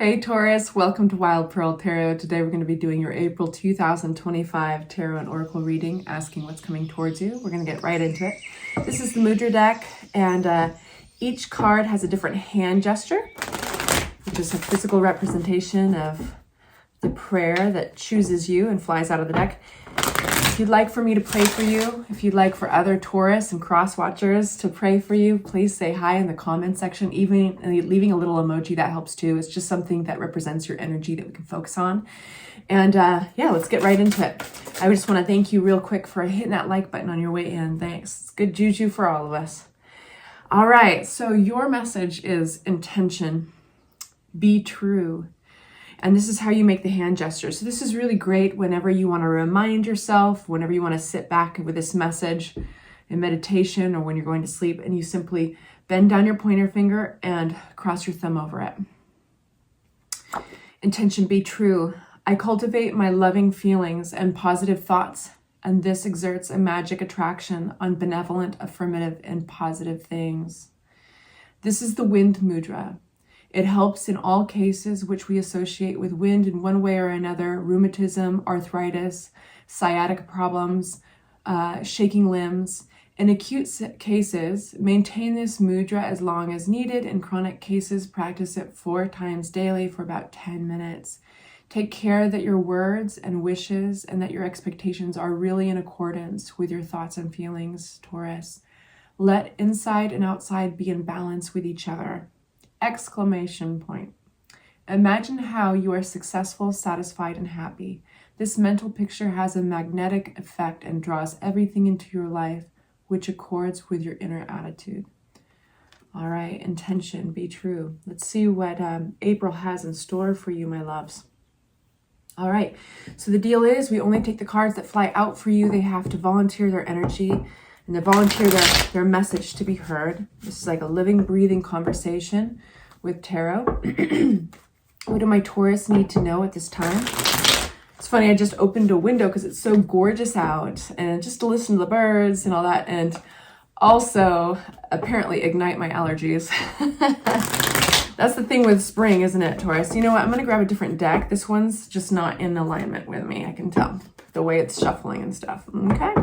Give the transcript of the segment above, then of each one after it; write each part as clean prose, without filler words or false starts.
Hey Taurus, welcome to Wild Pearl Tarot. Today we're going to be doing your April 2025 Tarot and Oracle reading, asking what's coming towards you. We're going to get right into it. This is the Mudra deck, and each card has a different hand gesture, which is a physical representation of the prayer that chooses you and flies out of the deck. If you'd like for me to pray for you, if you'd like for other Taurus and cross watchers to pray for you, please say hi in the comment section. Even leaving a little emoji, that helps too. It's just something that represents your energy that we can focus on. And yeah, let's get right into it. I just want to thank you real quick for hitting that like button on your way in. Thanks. It's good juju for all of us. All right, so your message is intention. Be true. And this is how you make the hand gesture. So this is really great whenever you want to remind yourself, whenever you want to sit back with this message in meditation or when you're going to sleep, and you simply bend down your pointer finger and cross your thumb over it. Intention, be true. I cultivate my loving feelings and positive thoughts, and this exerts a magic attraction on benevolent, affirmative, and positive things. This is the wind mudra. It helps in all cases which we associate with wind in one way or another: rheumatism, arthritis, sciatic problems, shaking limbs. In acute cases, maintain this mudra as long as needed. In chronic cases, practice it 4 times daily for about 10 minutes. Take care that your words and wishes and that your expectations are really in accordance with your thoughts and feelings, Taurus. Let inside and outside be in balance with each other. Exclamation point. Imagine how you are successful, satisfied, and happy. This mental picture has a magnetic effect and draws everything into your life, which accords with your inner attitude. All right, intention, be true. Let's see what April has in store for you, my loves. All right, so the deal is we only take the cards that fly out for you. They have to volunteer their energy and they volunteer their message to be heard. This is like a living, breathing conversation with tarot. What do my Taurus need to know at this time? It's funny, I just opened a window because it's so gorgeous out, and just to listen to the birds and all that, and also apparently ignite my allergies. That's the thing with spring, isn't it, Taurus? You know what? I'm going to grab a different deck. This one's just not in alignment with me. I can tell the way it's shuffling and stuff. Okay.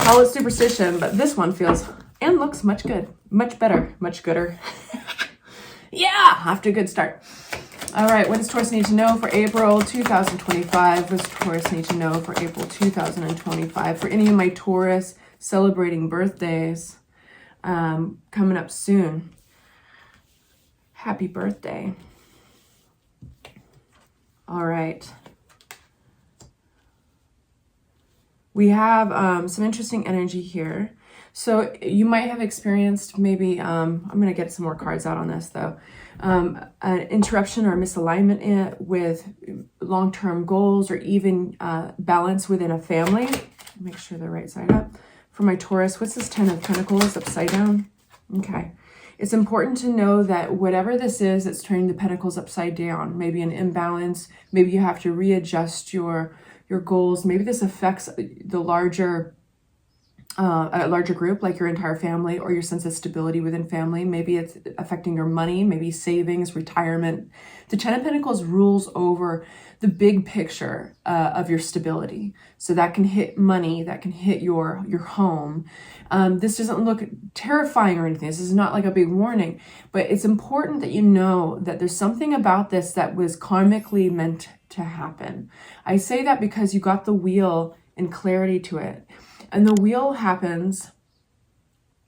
Call it superstition, but this one feels and looks much good. Much better. Much gooder. Yeah! Off to a good start. All right. What does Taurus need to know for April 2025? What does Taurus need to know for April 2025? For any of my Taurus celebrating birthdays coming up soon. Happy birthday. All right. We have some interesting energy here. So you might have experienced maybe, I'm going to get some more cards out on this though, an interruption or misalignment with long-term goals or even balance within a family. Make sure they're right side up. For my Taurus, what's this 10 of Pentacles upside down? Okay. It's important to know that whatever this is, it's turning the pentacles upside down. Maybe an imbalance. Maybe you have to readjust your goals. Maybe this affects the larger group, like your entire family, or your sense of stability within family. Maybe it's affecting your money, maybe savings, retirement. The 10 of Pentacles rules over the big picture of your stability. So that can hit money, that can hit your home. This doesn't look terrifying or anything. This is not like a big warning, but it's important that you know that there's something about this that was karmically meant to happen. I say that because you got the wheel and clarity to it. And the wheel happens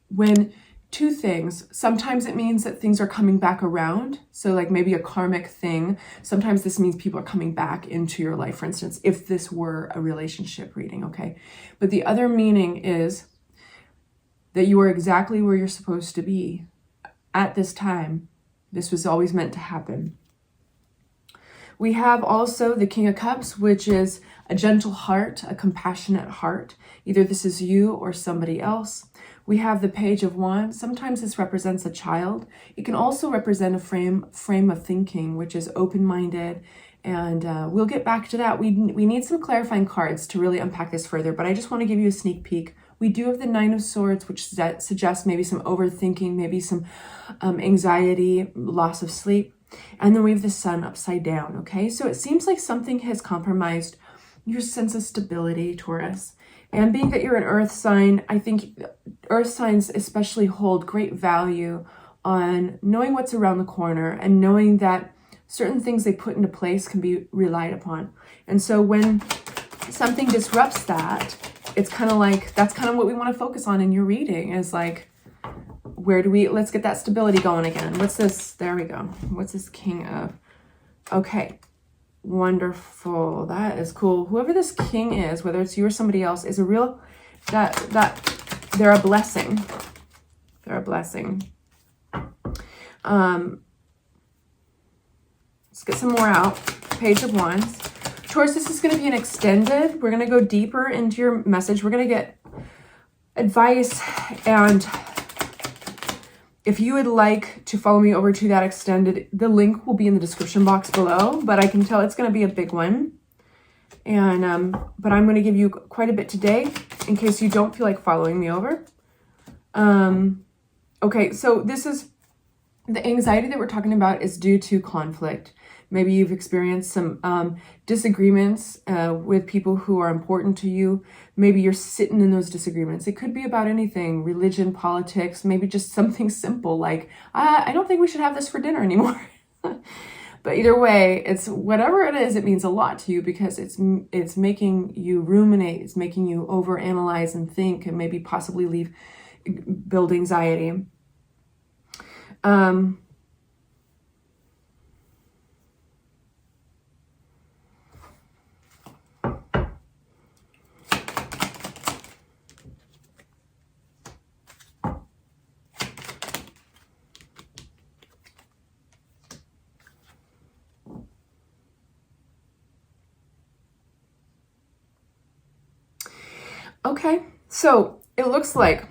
when 2 things. Sometimes it means that things are coming back around. So like maybe a karmic thing. Sometimes this means people are coming back into your life, for instance, if this were a relationship reading, okay? But the other meaning is that you are exactly where you're supposed to be at this time. This was always meant to happen. We have also the King of Cups, which is a gentle heart, a compassionate heart. Either this is you or somebody else. We have the Page of Wands. Sometimes this represents a child. It can also represent a frame of thinking, which is open-minded. And we'll get back to that. We need some clarifying cards to really unpack this further, but I just want to give you a sneak peek. We do have the 9 of Swords, which suggests maybe some overthinking, maybe some anxiety, loss of sleep. And then we have the sun upside down, okay? So it seems like something has compromised your sense of stability, Taurus. And being that you're an earth sign, I think earth signs especially hold great value on knowing what's around the corner and knowing that certain things they put into place can be relied upon. And so when something disrupts that, it's kind of like, that's kind of what we want to focus on in your reading, is like, let's get that stability going again. What's this? There we go. What's this king of? Okay. Wonderful. That is cool. Whoever this king is, whether it's you or somebody else, is a real, that they're a blessing. They're a blessing. Let's get some more out. Page of Wands. Taurus, this is going to be an extended. We're going to go deeper into your message. We're going to get advice, and if you would like to follow me over to that extended, the link will be in the description box below, but I can tell it's going to be a big one. And, but I'm going to give you quite a bit today in case you don't feel like following me over. Okay, so this is the anxiety that we're talking about is due to conflict. Maybe you've experienced some disagreements with people who are important to you. Maybe you're sitting in those disagreements. It could be about anything, religion, politics, maybe just something simple like, I don't think we should have this for dinner anymore. But either way, it's whatever it is, it means a lot to you because it's making you ruminate. It's making you overanalyze and think and maybe possibly build anxiety. Okay, so it looks like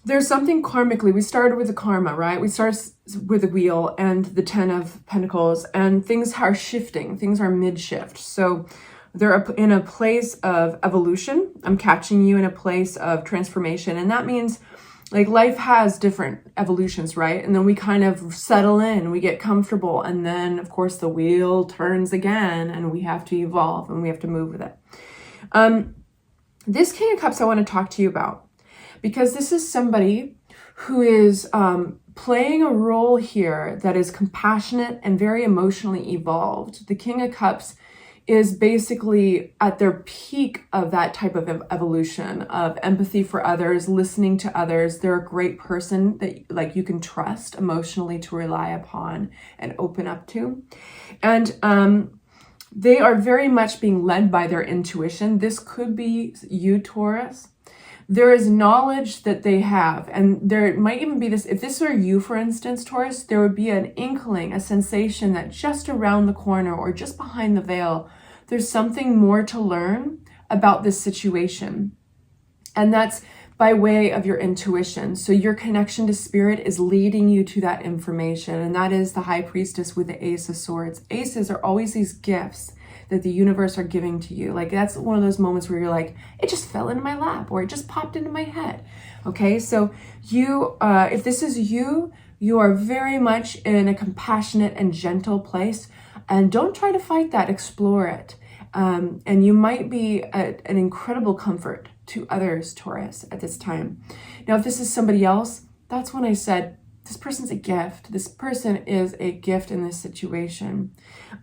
there's something karmically. We started with the karma, right? We started with the wheel and the 10 of Pentacles, and things are shifting. Things are mid-shift. So they're in a place of evolution. I'm catching you in a place of transformation. And that means like life has different evolutions, right? And then we kind of settle in, we get comfortable. And then of course the wheel turns again and we have to evolve and we have to move with it. This King of Cups I want to talk to you about, because this is somebody who is playing a role here that is compassionate and very emotionally evolved. The King of Cups is basically at their peak of that type of evolution of empathy for others, listening to others. They're a great person that like you can trust emotionally to rely upon and open up to. And they are very much being led by their intuition. This could be you, Taurus. There is knowledge that they have, and there might even be this, if this were you, for instance, Taurus, there would be an inkling, a sensation that just around the corner or just behind the veil, there's something more to learn about this situation. And that's by way of your intuition. So your connection to spirit is leading you to that information. And that is the High Priestess with the Ace of Swords. Aces are always these gifts that the universe are giving to you. Like that's one of those moments where you're like, it just fell into my lap or it just popped into my head. Okay, so you, if this is you, you are very much in a compassionate and gentle place, and don't try to fight that, explore it. And you might be an incredible comfort to others, Taurus, at this time. Now, if this is somebody else, that's when I said, this person's a gift. This person is a gift in this situation.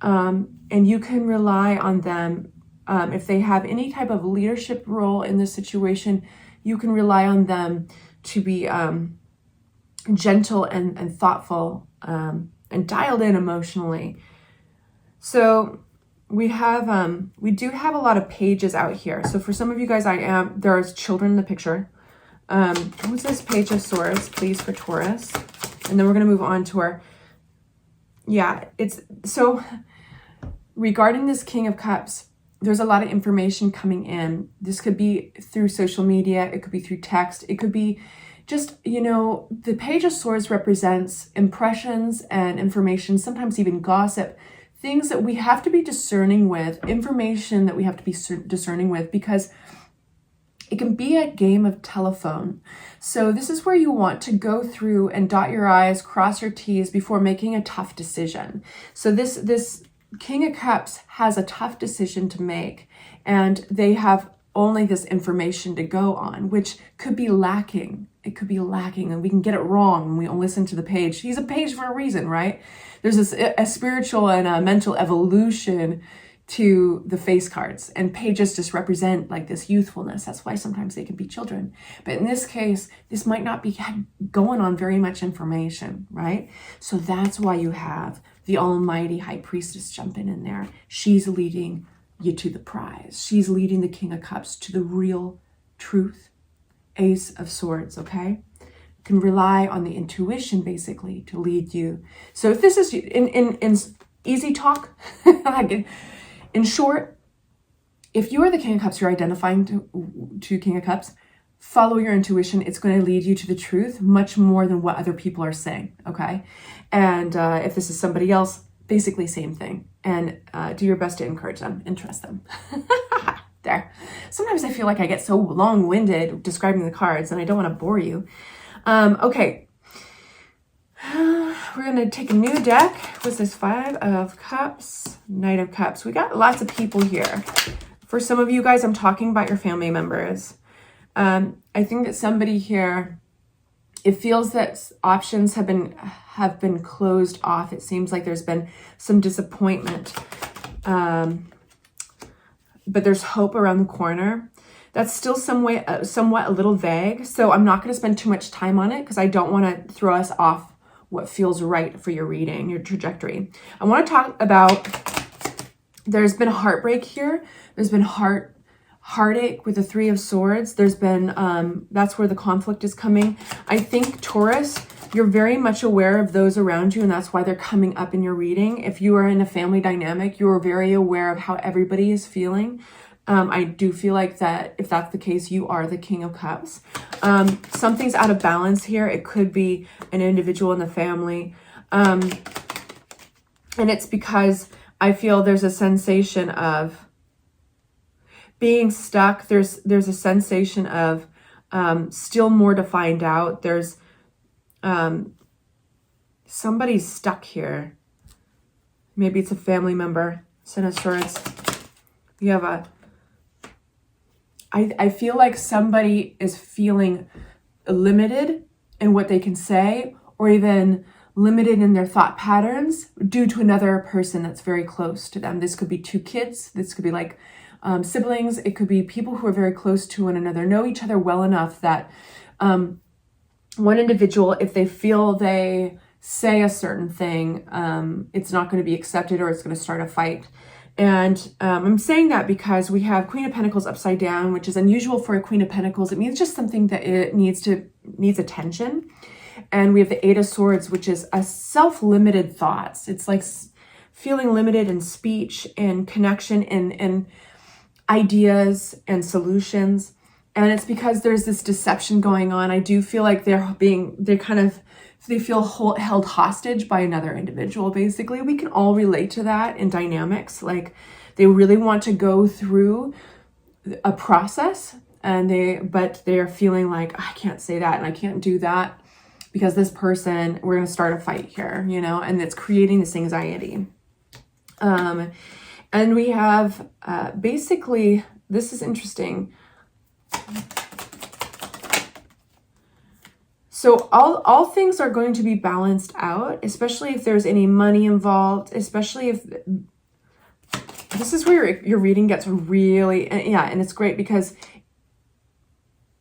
And you can rely on them. If they have any type of leadership role in this situation, you can rely on them to be gentle and thoughtful and dialed in emotionally. So we do have a lot of pages out here. So for some of you guys, there's children in the picture. What's this Page of Swords, please, for Taurus? And then we're going to move on to our, so regarding this King of Cups, there's a lot of information coming in. This could be through social media. It could be through text. It could be just, the Page of Swords represents impressions and information, sometimes even gossip, things that we have to be discerning with, information that we have to be discerning with, because It can be a game of telephone. So this is where you want to go through and dot your I's, cross your T's before making a tough decision. So this King of Cups has a tough decision to make, and they have only this information to go on, which could be lacking. It could be lacking, and we can get it wrong when we listen to the page. He's a page for a reason, right? There's a spiritual and a mental evolution to the face cards, and pages just represent like this youthfulness. That's why sometimes they can be children. But in this case, this might not be going on very much information, right? So that's why you have the almighty high priestess jumping in there. She's leading you to the prize. She's leading the King of Cups to the real truth. Ace of Swords, okay? You can rely on the intuition basically to lead you. So if this is in easy talk, in short, if you are the King of Cups, you're identifying to King of Cups, follow your intuition. It's going to lead you to the truth much more than what other people are saying, okay? And if this is somebody else, basically same thing. And do your best to encourage them and trust them. There. Sometimes I feel like I get so long-winded describing the cards and I don't want to bore you. Okay. We're going to take a new deck. What's this? 5 of Cups, Knight of Cups. We got lots of people here. For some of you guys, I'm talking about your family members. I think that somebody here, it feels that options have been closed off. It seems like there's been some disappointment. But there's hope around the corner. That's still somewhat a little vague. So I'm not going to spend too much time on it because I don't want to throw us off what feels right for your reading, your trajectory. I want to talk about, there's been heartbreak here. There's been heartache with the 3 of Swords. There's been, that's where the conflict is coming. I think Taurus, you're very much aware of those around you, and that's why they're coming up in your reading. If you are in a family dynamic, you're very aware of how everybody is feeling. I do feel like that if that's the case, you are the King of Cups. Something's out of balance here. It could be an individual in the family. And it's because I feel there's a sensation of being stuck. There's a sensation of still more to find out. There's somebody's stuck here. Maybe it's a family member. Ten of Swords. You have I feel like somebody is feeling limited in what they can say, or even limited in their thought patterns due to another person that's very close to them. This could be 2 kids. This could be like siblings. It could be people who are very close to one another, know each other well enough that one individual, if they feel they say a certain thing, it's not going to be accepted or it's going to start a fight. And I'm saying that because we have Queen of Pentacles upside down, which is unusual for a Queen of Pentacles. It means just something that it needs attention. And we have the 8 of Swords, which is a self-limited thoughts. It's like feeling limited in speech and connection and ideas and solutions. And it's because there's this deception going on. I do feel like they feel held hostage by another individual, basically. We can all relate to that in dynamics. Like they really want to go through a process but they're feeling like, I can't say that and I can't do that because this person, we're going to start a fight here, and it's creating this anxiety. And we have basically, this is interesting. So all things are going to be balanced out, especially if there's any money involved, especially if this is where your reading gets really, and it's great because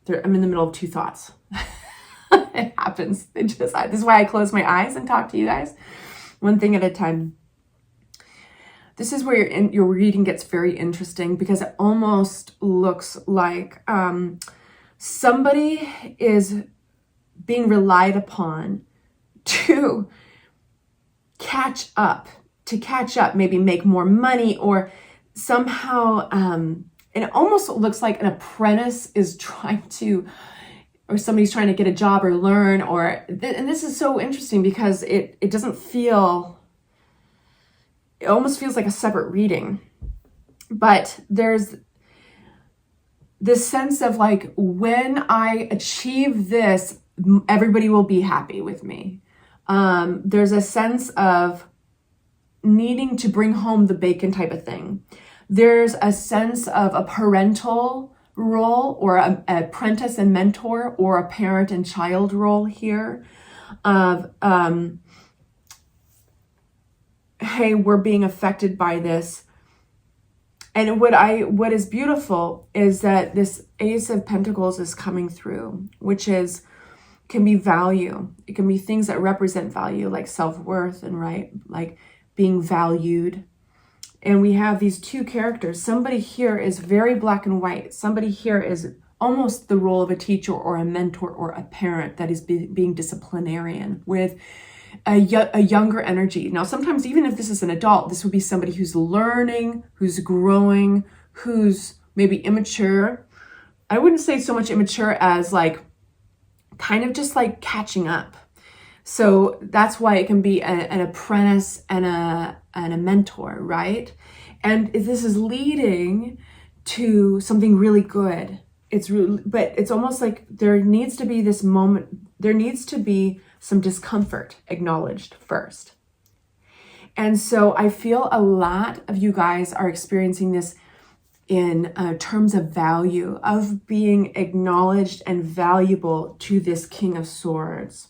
I'm in the middle of 2 thoughts. It happens. This is why I close my eyes and talk to you guys, one thing at a time. This is where your reading gets very interesting because it almost looks like somebody is being relied upon to catch up, maybe make more money or somehow, and it almost looks like an apprentice is trying to, or somebody's trying to get a job or learn, and this is so interesting because it doesn't feel, it almost feels like a separate reading, but there's this sense of like, when I achieve this, everybody will be happy with me. There's a sense of needing to bring home the bacon type of thing. There's a sense of a parental role, or an apprentice and mentor, or a parent and child role here of, hey, we're being affected by this. And what is beautiful is that this Ace of Pentacles is coming through, which can be value. It can be things that represent value, like self-worth, and right, like being valued. And we have these two characters. Somebody here is very black and white. Somebody here is almost the role of a teacher or a mentor or a parent that is being disciplinarian with a younger energy. Now, sometimes even if this is an adult, this would be somebody who's learning, who's growing, who's maybe immature. I wouldn't say so much immature as like kind of just like catching up. So that's why it can be an apprentice and a mentor, right? And this is leading to something really good. But it's almost like there needs to be this moment. There needs to be some discomfort acknowledged first. And so I feel a lot of you guys are experiencing this in terms of value, of being acknowledged and valuable to this King of Swords.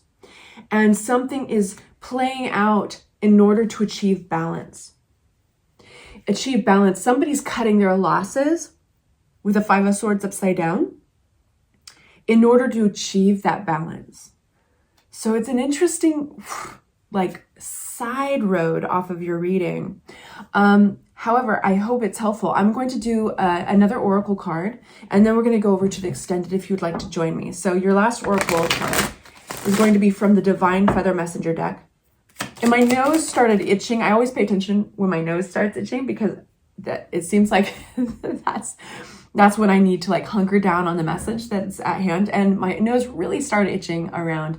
And something is playing out in order to achieve balance. Achieve balance. Somebody's cutting their losses with a Five of Swords upside down in order to achieve that balance. So it's an interesting, like, side road off of your reading. However, I hope it's helpful. I'm going to do another oracle card, and then we're going to go over to the extended if you'd like to join me. So your last oracle card is going to be from the Divine Feather Messenger deck. And my nose started itching. I always pay attention when my nose starts itching, because it seems like that's when I need to like hunker down on the message that's at hand. And my nose really started itching around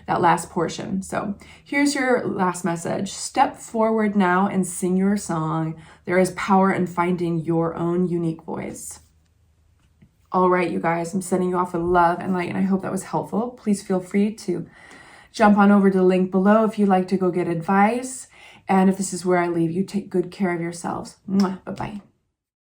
that last portion. So here's your last message. Step forward now and sing your song. There is power in finding your own unique voice. All right, you guys, I'm sending you off with love and light, and I hope that was helpful. Please feel free to jump on over to the link below if you'd like to go get advice. And if this is where I leave you, take good care of yourselves. Mwah, bye-bye.